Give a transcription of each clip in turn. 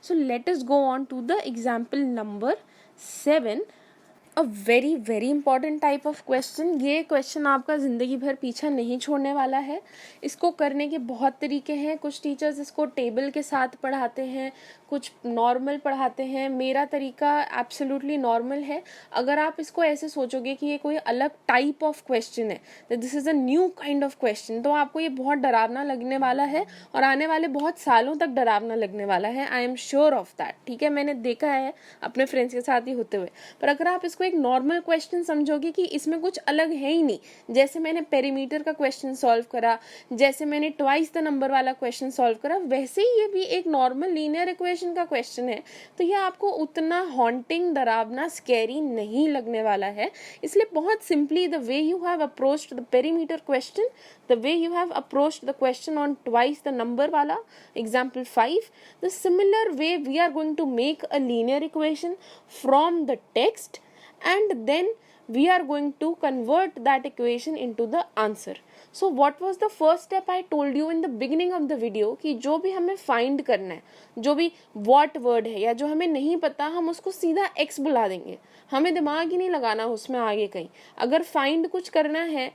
So let us go on to the example number 7. A very very important type of question. ये question आपका ज़िंदगी भर पीछा नहीं छोड़ने वाला है. इसको करने के बहुत तरीके हैं. कुछ टीचर्स इसको टेबल के साथ पढ़ाते हैं, कुछ नॉर्मल पढ़ाते हैं. मेरा तरीका एब्सोल्युटली नॉर्मल है. अगर आप इसको ऐसे सोचोगे कि ये कोई अलग टाइप ऑफ क्वेश्चन है, तो this is a new kind of question, तो आपको ये बहुत डरावना लगने वाला है और आने वाले बहुत सालों तक डरावना लगने वाला है. I am sure of that. ठीक है, मैंने देखा है अपने फ्रेंड्स के साथ ही होते हुए. पर अगर आप इसको एक नॉर्मल क्वेश्चन समझोगे कि इसमें कुछ अलग है ही नहीं, जैसे मैंने पेरीमीटर का क्वेश्चन सॉल्व करा, जैसे मैंने ट्वाइस द नंबर वाला क्वेश्चन सॉल्व करा, वैसे ही ये भी एक नॉर्मल लीनियर इक्वेशन का क्वेश्चन है. तो ये आपको उतना हॉन्टिंग, डरावना, स्कैरी नहीं लगने वाला है. इसलिए बहुत simply the way you have approached the perimeter question, the way you have approached the question on twice the number wala example 5, the similar way we are going to make a linear equation from the text, and then we are going to convert that equation into the answer. So what was the first step I told you in the beginning of the video कि जो भी हमें find करना है, जो भी what word है या जो हमें नहीं पता, हम उसको सीधा x बुला देंगे. हमें दिमाग ही नहीं लगाना उसमें आगे कहीं. अगर find कुछ करना है,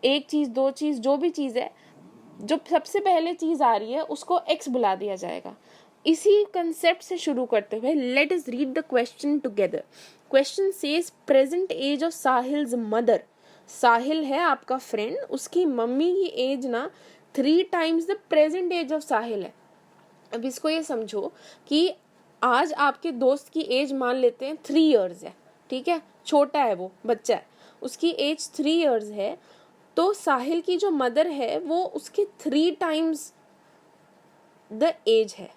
एक चीज़, दो चीज़, जो भी चीज़ है, जो सबसे पहले चीज़ आ रही है उसको x बुला दिया जाएगा. इसी कंसेप्ट से शुरू करते हुए let us read the question together. Question says present age of Sahil's mother. Sahil है आपका फ्रेंड, उसकी मम्मी की एज ना 3 times the present age of Sahil है. अब इसको ये समझो कि आज आपके दोस्त की एज मान लेते हैं 3 years है. ठीक है, छोटा है, वो बच्चा है, उसकी एज 3 years है. तो साहिल की जो मदर है वो उसके 3 times द एज है.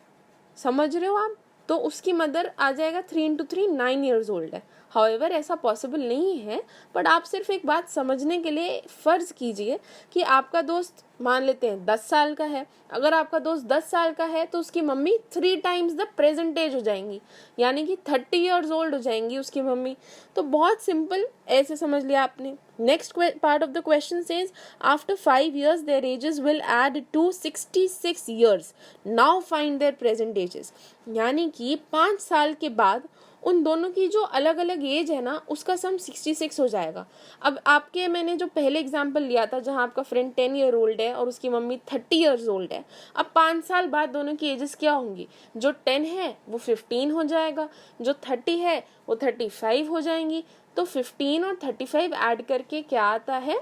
समझ रहे हो आप? तो उसकी मदर आ जाएगा 3 into 3 9 years old है. हाउएवर ऐसा पॉसिबल नहीं है, बट आप सिर्फ एक बात समझने के लिए फ़र्ज़ कीजिए कि आपका दोस्त मान लेते हैं 10 साल का है. अगर आपका दोस्त 10 साल का है तो उसकी mummy 3 times the present age हो जाएंगी, यानी कि 30 years old हो जाएंगी उसकी मम्मी. तो बहुत सिंपल, ऐसे समझ लिया आपने. Next part of the question says after 5 years their ages will add to 66 years. Now find their present ages. यानी कि 5 साल के बाद उन दोनों की जो अलग अलग एज है ना, उसका सम 66 हो जाएगा. अब आपके मैंने जो पहले एग्जांपल लिया था जहां आपका फ्रेंड 10 year old है और उसकी मम्मी 30 years old है, अब 5 साल बाद दोनों की एजेस क्या होंगी? जो 10 है वो 15 हो जाएगा, जो 30 है वो 35 हो जाएंगी. तो 15 और 35 ऐड करके क्या आता है?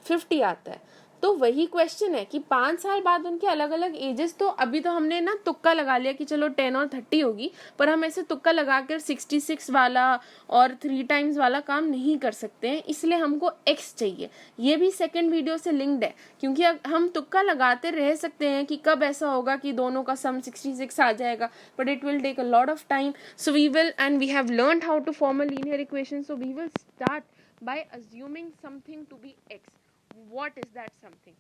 50 आता है. तो वही क्वेश्चन है कि 5 साल बाद उनके अलग अलग एजेस. तो अभी तो हमने ना तुक्का लगा लिया कि चलो 10 और 30 होगी, पर हम ऐसे तुक्का लगाकर 66 वाला और 3 times वाला काम नहीं कर सकते हैं. इसलिए हमको x चाहिए. ये भी सेकंड वीडियो से लिंक्ड है, क्योंकि हम तुक्का लगाते रह सकते हैं कि कब ऐसा होगा कि दोनों का सम 66 आ जाएगा, but it will take a lot of time. So we will, and we have learned how to form a linear equation. So we will start by assuming something to be x. What is that something?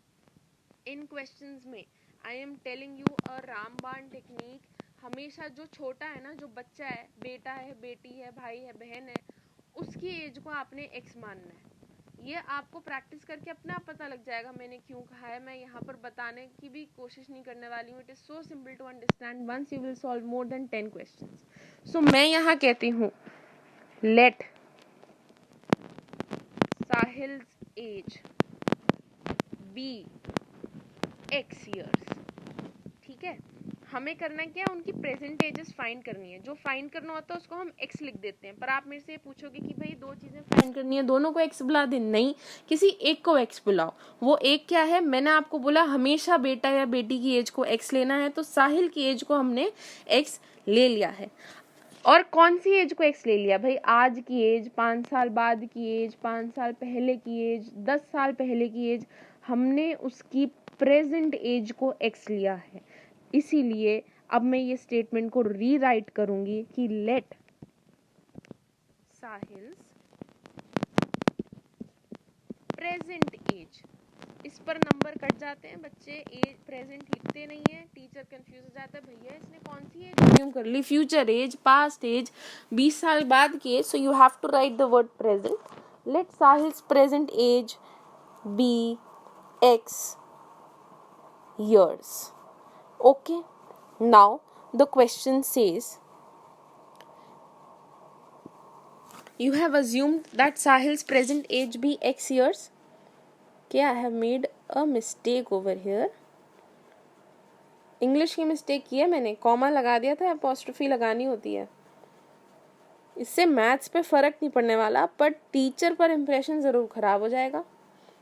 In questions में I am telling you a रामबाण technique. हमेशा जो छोटा है ना, जो बच्चा है, बेटा है, बेटी है, भाई है, बहन है, उसकी एज को आपने x मानना है. ये आपको प्रैक्टिस करके अपने आप पता लग जाएगा मैंने क्यों कहा है. मैं यहाँ पर बताने की भी कोशिश नहीं करने वाली हूँ. It is so simple to understand once you will solve more than 10 questions. So मैं यहाँ कहती हूँ let Sahil's age be x years. ठीक है, हमें करना क्या है? उनकी प्रेजेंट एजेस फाइंड करनी है. जो फाइंड करना होता है उसको हम x लिख देते हैं. पर आप मेरे से पूछोगे कि भाई दो चीजें फाइंड करनी है, दोनों को x बुला दे. नहीं, किसी एक को x बुलाओ. वो एक क्या है? मैंने आपको बोला हमेशा बेटा या बेटी की एज को x लेना है. तो साहिल की एज को हमने x ले लिया है. और कौन सी एज को x ले लिया भाई? आज की एज, 5 साल बाद की एज, 5 साल पहले की एज, 10 साल पहले की एज. हमने उसकी प्रेजेंट एज को x लिया है. इसीलिए अब मैं ये स्टेटमेंट को रीराइट करूंगी कि लेट साहिल्स प्रेजेंट एज. इस पर नंबर कट जाते हैं बच्चे, एज प्रेजेंट लिखते नहीं है. टीचर कंफ्यूज हो जाता है, भैया इसने कौन सी एज अज्यूम कर ली? फ्यूचर एज, पास्ट एज, 20 साल बाद की age. So you have to write the word present. Let Sahil's present age be x years. Okay, now the question says, you have assumed that Sahil's present age be X years. Okay, I have made a mistake over here. English की mistake की है मैंने, comma लगा दिया था, apostrophe लगानी होती है. इससे मैथ्स पे फ़र्क नहीं पड़ने वाला, पर टीचर पर इम्प्रेशन ज़रूर ख़राब हो जाएगा,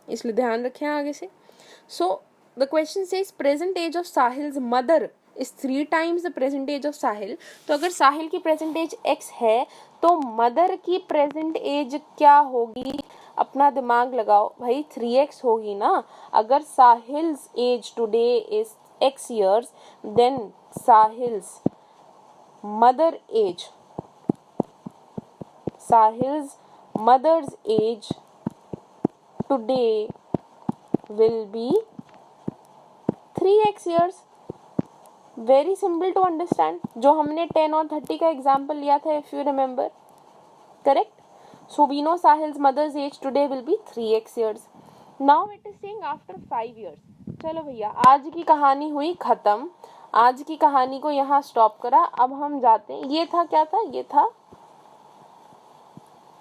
इसलिए ध्यान रखें आगे से. So the question says present age of Sahil's mother is 3 times the present age of Sahil. तो अगर साहिल की प्रेजेंट एज x है तो मदर की प्रेजेंट एज क्या होगी? अपना दिमाग लगाओ भाई, 3x होगी ना. अगर Sahil's age today is x years, then Sahil's mother's age today will be 3x years. Very simple to understand. जो हमने 10 और 30 का एग्जाम्पल लिया था, if you remember, correct? So we know Sahil's mother's age today will be 3x years. Now it is saying after 5 years. चलो भैया, आज की कहानी हुई खत्म. आज की कहानी को यहाँ स्टॉप करा. अब हम जाते हैं, ये था क्या था? ये था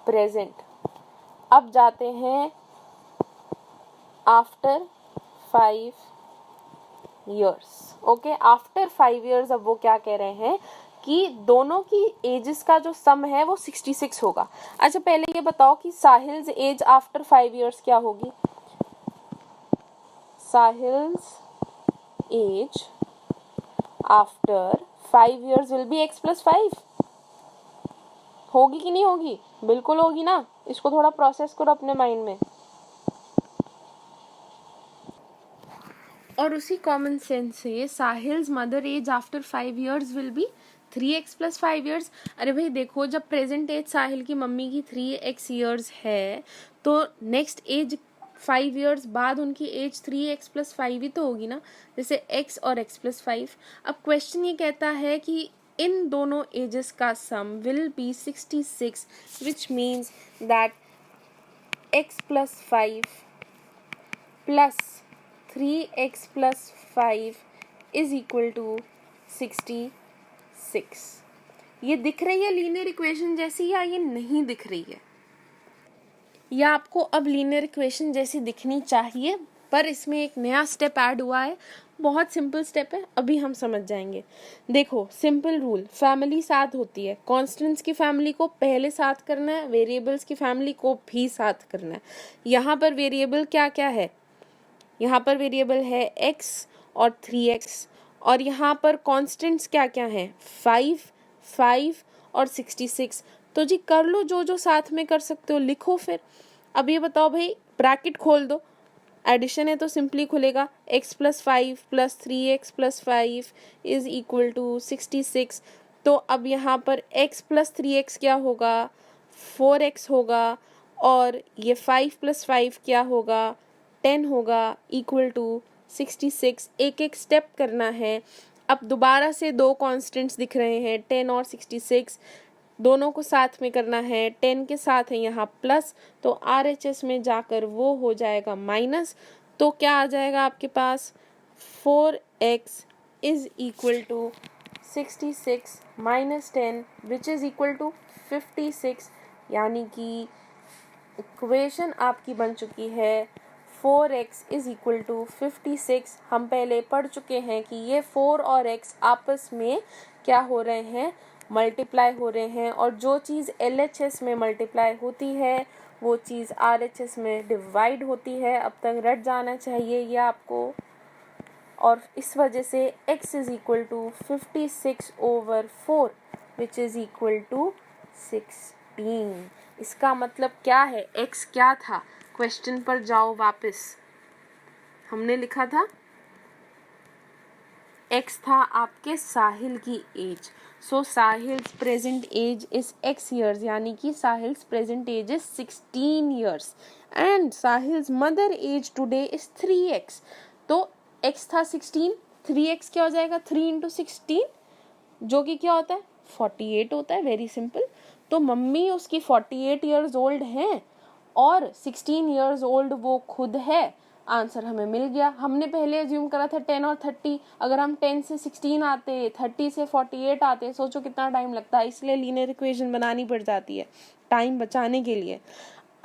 प्रेजेंट. अब जाते हैं after 5 years. Okay, after 5 years. अब वो क्या कह रहे हैं कि दोनों की एजेस का जो सम है वो 66 होगा. अच्छा, पहले ये बताओ कि साहिल्स एज आफ्टर 5 years क्या होगी? Sahil's age after 5 years will be x plus 5. होगी कि नहीं होगी? बिल्कुल होगी ना. इसको थोड़ा प्रोसेस करो अपने माइंड में. और उसी कॉमन सेंस से Sahil's mother age after 5 years will be 3x plus 5 years. अरे भाई देखो, जब प्रेजेंट एज साहिल की मम्मी की 3x years है तो नेक्स्ट एज 5 years बाद उनकी एज 3x plus 5 ही तो होगी ना, जैसे x और x plus 5. अब क्वेश्चन ये कहता है कि इन दोनों एजेस का sum will be 66, which means that x plus 5 plus 3x plus 5 is equal to 66. ये दिख रही है लीनियर इक्वेशन जैसी या ये नहीं दिख रही है? या आपको अब लीनियर इक्वेशन जैसी दिखनी चाहिए, पर इसमें एक नया स्टेप ऐड हुआ है. बहुत सिंपल स्टेप है, अभी हम समझ जाएंगे. देखो, सिंपल रूल, फैमिली साथ होती है. कॉन्स्टेंट्स की फैमिली को पहले साथ करना है, वेरिएबल्स की फैमिली को भी साथ करना है. यहाँ पर वेरिएबल क्या क्या है? यहाँ पर वेरिएबल है x और 3x, और यहाँ पर कॉन्स्टेंट्स क्या क्या हैं? 5 और 66. तो जी कर लो, जो जो साथ में कर सकते हो लिखो. फिर अब ये बताओ भाई, ब्रैकेट खोल दो. एडिशन है तो सिंपली खुलेगा x plus 5 plus 3x plus 5 is equal to 66. तो अब यहाँ पर x plus 3x क्या होगा? 4x होगा. और ये 5 plus 5 क्या होगा? 10 होगा, इक्वल टू 66. एक एक स्टेप करना है. अब दोबारा से दो कॉन्स्टेंट्स दिख रहे हैं, 10 और 66. दोनों को साथ में करना है. 10 के साथ है यहाँ प्लस, तो RHS में जाकर वो हो जाएगा माइनस. तो क्या आ जाएगा आपके पास? 4x is equal to 66 minus 10 which is equal to 56. यानी कि इक्वेशन आपकी बन चुकी है 4x इज इक्वल टू 56. हम पहले पढ़ चुके हैं कि ये 4 और x आपस में क्या हो रहे हैं? मल्टीप्लाई हो रहे हैं. और जो चीज़ LHS में मल्टीप्लाई होती है वो चीज़ RHS में डिवाइड होती है. अब तक रट जाना चाहिए ये आपको. और इस वजह से x is equal to 56 over 4 which is equal to 16. इसका मतलब क्या है? x क्या था? क्वेश्चन पर जाओ वापस. हमने लिखा था x था आपके साहिल की age. So Sahil's present age is x years, यानी कि Sahil's present age is 16 years and Sahil's mother age today is 3x. तो x था 16, 3x क्या हो जाएगा? 3 into 16 जो कि क्या होता है? 48 होता है. Very simple. तो मम्मी उसकी 48 years old हैं और 16 years old वो खुद है. आंसर हमें मिल गया। हमने पहले अज्यूम करा था 10 और 30, अगर हम 10 से 16 आते, 30 से 48 आते, सोचो कितना टाइम लगता है। इसलिए लीनियर इक्वेशन बनानी पड़ जाती है टाइम बचाने के लिए।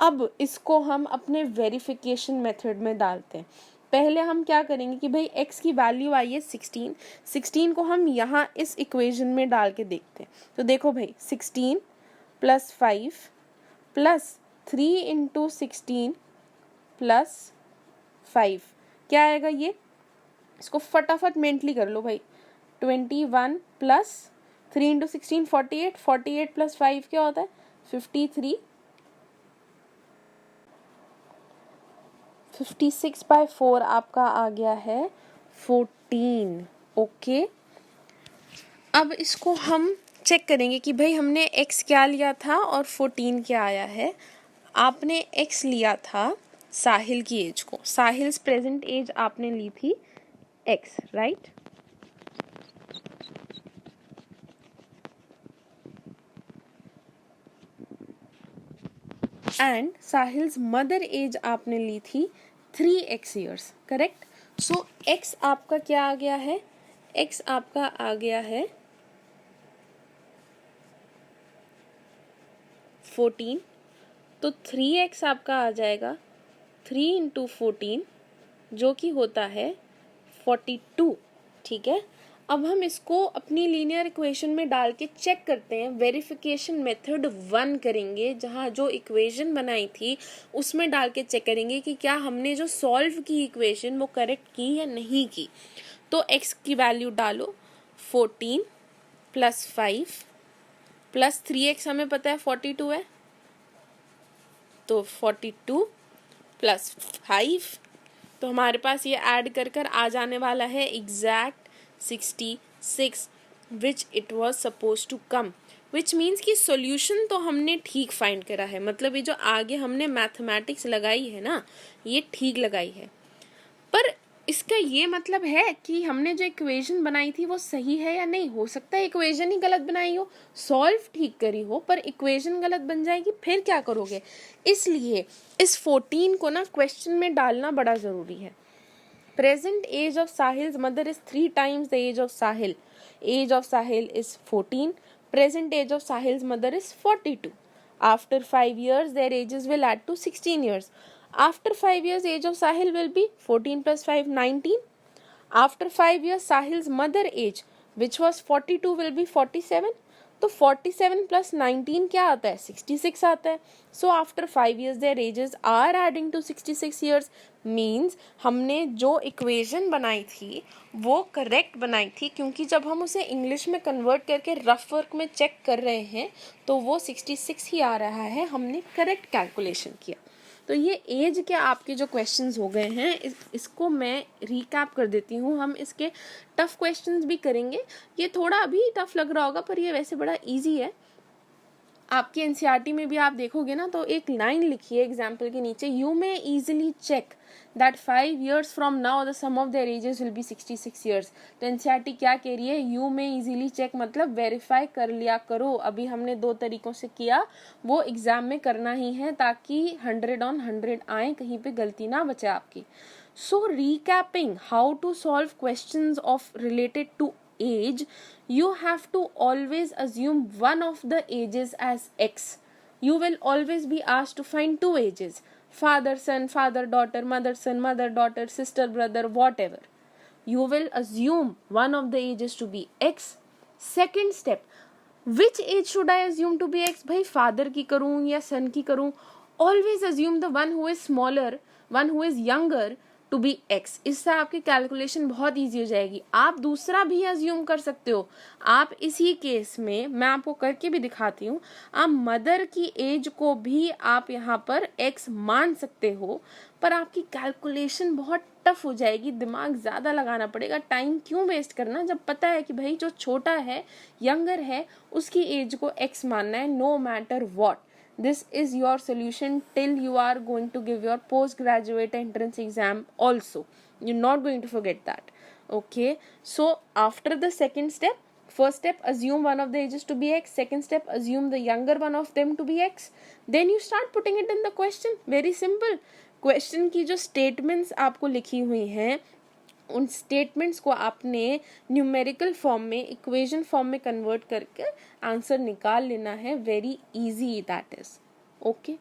अब इसको हम अपने वेरिफिकेशन मेथड में डालते हैं। पहले हम क्या करेंगे कि भाई x की वैल्यू आई है 16 को हम यहाँ इस इक्वेशन में डाल के देखते हैं। तो देखो भाई 16 + 5 + 3 × 16 + 5 क्या आएगा ये, इसको फटाफट मेंटली कर लो भाई। 21 + 3 × 16 48, 48 + 5 क्या होता है 53, 56/4 आपका आ गया है 14। ओके, अब इसको हम चेक करेंगे कि भाई हमने x क्या लिया था और 14 क्या आया है। आपने x लिया था साहिल की एज को, साहिल्स प्रेजेंट एज आपने ली थी x, right. And Sahil's mother age आपने ली थी 3x ईयर्स, करेक्ट। सो x आपका क्या आ गया है, x आपका आ गया है 14, तो 3x आपका आ जाएगा 3 × 14 जो कि होता है 42, ठीक है। अब हम इसको अपनी लीनियर इक्वेशन में डाल के चेक करते हैं। वेरिफिकेशन मेथड 1 करेंगे, जहाँ जो इक्वेशन बनाई थी उसमें डाल के चेक करेंगे कि क्या हमने जो सॉल्व की इक्वेशन वो करेक्ट की या नहीं की। तो x की वैल्यू डालो 14 + 5 + 3x हमें पता है 42 है, तो 42 + 5, तो हमारे पास ये ऐड कर आ जाने वाला है exact 66 which it was suppose to come, which means कि सॉल्यूशन तो हमने ठीक फाइंड करा है। मतलब ये जो आगे हमने मैथमेटिक्स लगाई है ना, ये ठीक लगाई है। पर इसका ये मतलब है कि हमने जो इक्वेशन बनाई थी वो सही है या नहीं। हो सकता है इक्वेशन ही गलत बनाई हो, सॉल्व ठीक करी हो, पर इक्वेशन गलत बन जाएगी, फिर क्या करोगे। इसलिए इस 14 को ना क्वेश्चन में डालना बड़ा ज़रूरी है। Present age of Sahil's mother is 3 times the age of Sahil. Age of Sahil is 14. Present age of Sahil's mother is 42. After 5 years, their ages will add to 16 years. After 5 years, age of Sahil will be 14 + 5, 19. After 5 years, Sahil's mother age, which was 42, will be 47. तो 47 + 19 क्या आता है 66 आता है। So after 5 years their ages are adding to 66 years, means हमने जो equation बनाई थी वो करेक्ट बनाई थी, क्योंकि जब हम उसे इंग्लिश में कन्वर्ट करके रफ वर्क में चेक कर रहे हैं तो वो 66 ही आ रहा है, हमने करेक्ट कैलकुलेशन किया। तो ये एज के आपके जो क्वेश्चंस हो गए हैं इसको मैं रिकैप कर देती हूँ। हम इसके टफ क्वेश्चंस भी करेंगे। ये थोड़ा अभी टफ लग रहा होगा पर ये वैसे बड़ा इजी है। आपकी एनसीईआरटी में भी आप देखोगे ना तो एक लाइन लिखी है एग्जाम्पल के नीचे, you may easily check that 5 years from now the sum of their ages will be 66 years। तो एनसीईआरटी क्या कह रही है, यू मे इजीली चेक मतलब वेरीफाई कर लिया करो। अभी हमने 2 तरीकों से किया, वो एग्जाम में करना ही है ताकि 100 on 100 आए, कहीं पे गलती ना बचे आपकी। So recapping how to solve questions of related to age, you have to always assume one of the ages as x. You will always be asked to find 2 ages, father son, father daughter, mother son, mother daughter, sister brother, whatever. You will assume one of the ages to be x. Second step, which age should I assume to be x? भाई father की करूँ या son की करूँ? Always assume the one who is smaller, one who is younger to be x. इससे आपकी calculation बहुत easy हो जाएगी। आप दूसरा भी अज्यूम कर सकते हो। आप इसी केस में मैं आपको करके भी दिखाती हूँ, आप मदर की एज को भी आप यहाँ पर एक्स मान सकते हो, पर आपकी कैलकुलेशन बहुत टफ हो जाएगी, दिमाग ज़्यादा लगाना पड़ेगा। टाइम क्यों वेस्ट करना जब पता है कि भाई जो छोटा है, यंगर है, उसकी एज को एक्स मानना है no matter what. This is your solution till you are going to give your postgraduate entrance exam also. You're not going to forget that. Okay. So after the second step, first step, assume one of the ages to be x. Second step, assume the younger one of them to be x. Then you start putting it in the question. Very simple. Question की जो statements आपको लिखी हुई हैं उन statements को आपने numerical form में, इक्वेशन फॉर्म में कन्वर्ट करके आंसर निकाल लेना है. Very easy that is. Okay.